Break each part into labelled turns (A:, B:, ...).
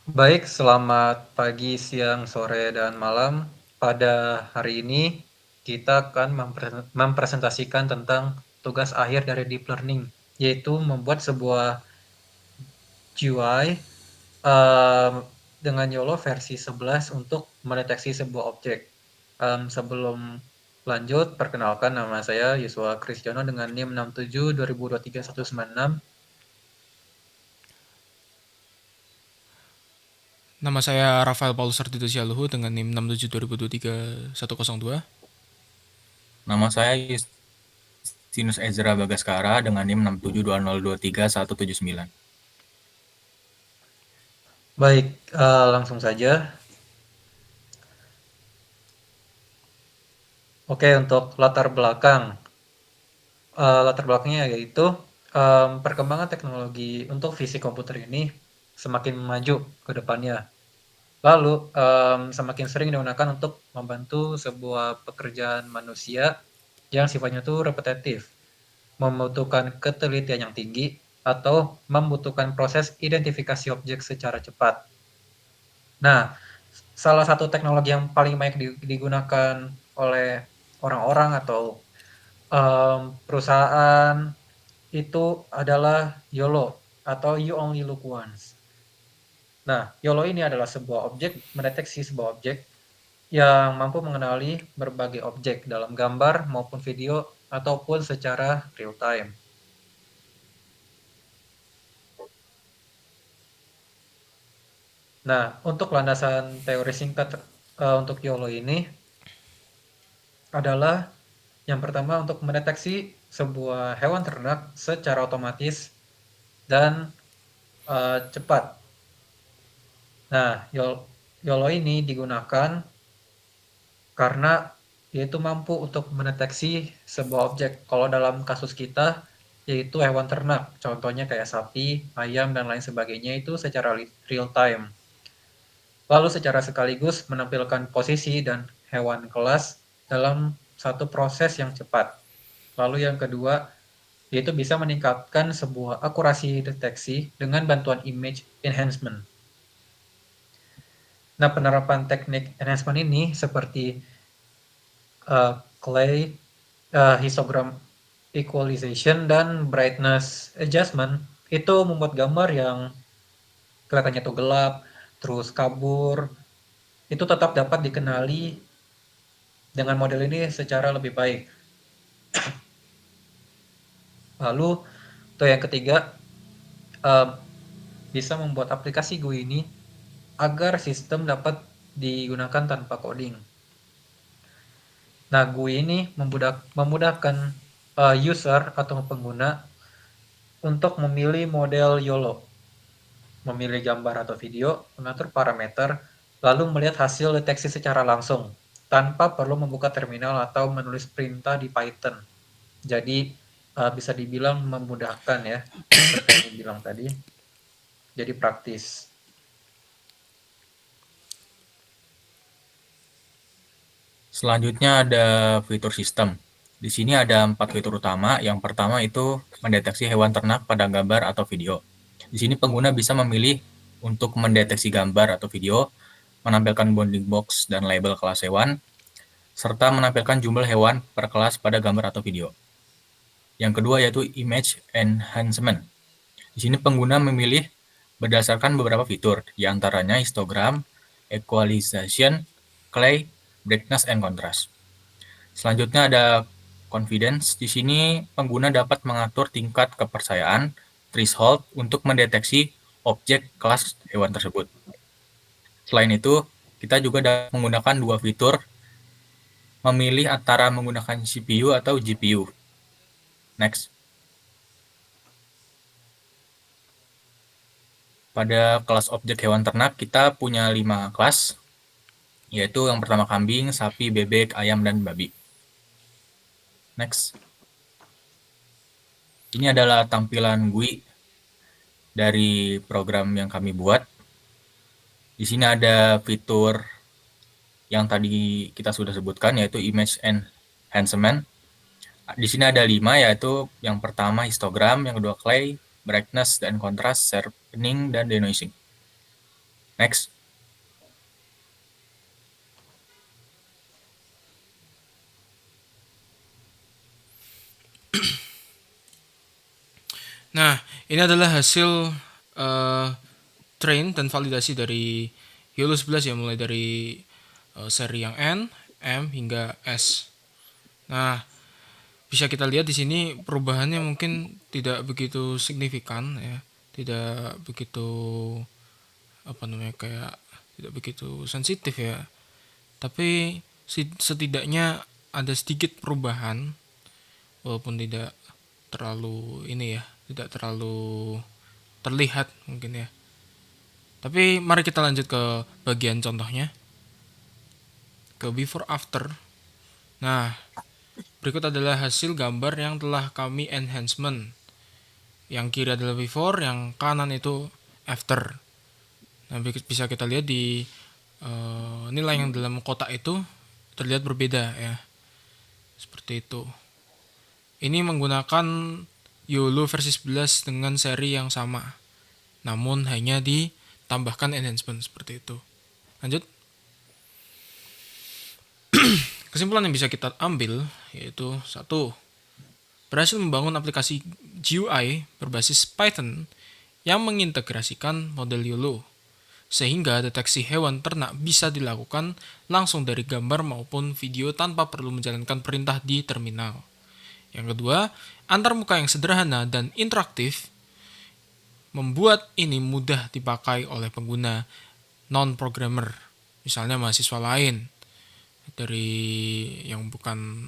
A: Baik, selamat pagi, siang, sore, dan malam. Pada hari ini, kita akan mempresentasikan tentang tugas akhir dari deep learning, yaitu membuat sebuah GUI dengan YOLO versi 11 untuk mendeteksi sebuah objek. Sebelum lanjut, perkenalkan nama saya Yuswa Kristiono dengan NIM 6720231196.
B: Nama saya Rafael Paulus Sarjito Sialuhu dengan NIM 6720231102.
C: Nama saya Justinus Ezra Bagaskara dengan NIM 6720231179.
A: Baik, langsung saja. Oke, untuk latar belakang. Latar belakangnya yaitu perkembangan teknologi untuk fisik komputer ini semakin maju ke depannya. Lalu semakin sering digunakan untuk membantu sebuah pekerjaan manusia yang sifatnya itu repetitif, membutuhkan ketelitian yang tinggi, atau membutuhkan proses identifikasi objek secara cepat. Nah, salah satu teknologi yang paling banyak digunakan oleh orang-orang atau perusahaan itu adalah YOLO atau You Only Look Once. Nah, YOLO ini adalah sebuah objek mendeteksi sebuah objek yang mampu mengenali berbagai objek dalam gambar maupun video ataupun secara real time. Nah, untuk landasan teori singkat untuk YOLO ini adalah yang pertama untuk mendeteksi sebuah hewan ternak secara otomatis dan cepat. Nah, YOLO ini digunakan karena dia itu mampu untuk mendeteksi sebuah objek. Kalau dalam kasus kita, yaitu hewan ternak, contohnya kayak sapi, ayam, dan lain sebagainya itu secara real time. Lalu secara sekaligus menampilkan posisi dan hewan kelas dalam satu proses yang cepat. Lalu yang kedua, yaitu bisa meningkatkan sebuah akurasi deteksi dengan bantuan image enhancement. Nah, penerapan teknik enhancement ini seperti clay, histogram equalization, dan brightness adjustment itu membuat gambar yang kelihatannya tuh gelap, terus kabur, itu tetap dapat dikenali dengan model ini secara lebih baik. Lalu, tuh yang ketiga, uh, bisa membuat aplikasi GUI ini agar sistem dapat digunakan tanpa coding. Nah, GUI ini memudahkan user atau pengguna untuk memilih model YOLO, memilih gambar atau video, mengatur parameter, lalu melihat hasil deteksi secara langsung, tanpa perlu membuka terminal atau menulis perintah di Python. Jadi, bisa dibilang memudahkan ya, seperti yang dibilang tadi. Jadi praktis.
C: Selanjutnya ada fitur sistem. Di sini ada 4 fitur utama. Yang pertama itu mendeteksi hewan ternak pada gambar atau video. Di sini pengguna bisa memilih untuk mendeteksi gambar atau video, menampilkan bounding box dan label kelas hewan, serta menampilkan jumlah hewan per kelas pada gambar atau video. Yang kedua yaitu image enhancement. Di sini pengguna memilih berdasarkan beberapa fitur, di antaranya histogram, equalization, clay, brightness, and contrast. Selanjutnya ada confidence. Di sini pengguna dapat mengatur tingkat kepercayaan threshold untuk mendeteksi objek kelas hewan tersebut. Selain itu, kita juga dapat menggunakan dua fitur, memilih antara menggunakan CPU atau GPU. Next. Pada kelas objek hewan ternak, kita punya 5 kelas, yaitu yang pertama kambing, sapi, bebek, ayam, dan babi. Next. Ini adalah tampilan GUI dari program yang kami buat. Di sini ada fitur yang tadi kita sudah sebutkan, yaitu image enhancement. Di sini ada 5, yaitu yang pertama histogram, yang kedua clay, brightness dan contrast, sharpening, dan denoising. Next.
B: Nah, ini adalah hasil train dan validasi dari YOLO 11 ya, mulai dari seri yang N, M hingga S. Nah, bisa kita lihat di sini perubahannya mungkin tidak begitu signifikan ya, tidak begitu kayak tidak begitu sensitif ya. Tapi setidaknya ada sedikit perubahan walaupun tidak terlalu tidak terlalu terlihat mungkin ya. Tapi mari kita lanjut ke bagian contohnya, ke before after. Nah, berikut adalah hasil gambar yang telah kami enhancement. Yang kiri adalah before, yang kanan itu after. Nah, bisa kita lihat di nilai yang dalam kotak itu terlihat berbeda ya. Seperti itu. Ini menggunakan YOLO versi 11 dengan seri yang sama, namun hanya ditambahkan enhancement seperti itu. Lanjut. Kesimpulan yang bisa kita ambil yaitu 1. Berhasil membangun aplikasi GUI berbasis Python yang mengintegrasikan model YOLO, sehingga deteksi hewan ternak bisa dilakukan langsung dari gambar maupun video tanpa perlu menjalankan perintah di terminal. Yang kedua, antarmuka yang sederhana dan interaktif membuat ini mudah dipakai oleh pengguna non-programmer, misalnya mahasiswa lain dari yang bukan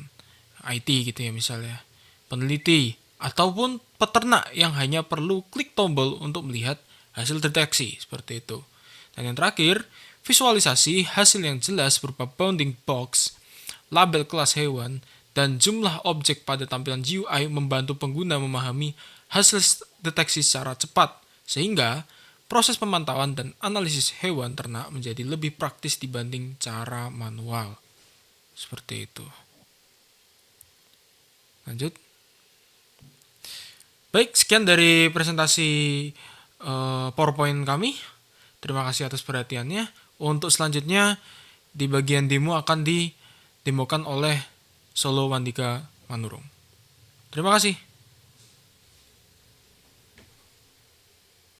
B: IT gitu ya, misalnya peneliti ataupun peternak yang hanya perlu klik tombol untuk melihat hasil deteksi seperti itu. Dan yang terakhir, visualisasi hasil yang jelas berupa bounding box, label kelas hewan, dan jumlah objek pada tampilan GUI membantu pengguna memahami hasil deteksi secara cepat, sehingga proses pemantauan dan analisis hewan ternak menjadi lebih praktis dibanding cara manual. Seperti itu. Lanjut. Baik, sekian dari presentasi PowerPoint kami. Terima kasih atas perhatiannya. Untuk selanjutnya, di bagian demo akan didemokan oleh Solo Wandika Manurung. Terima kasih.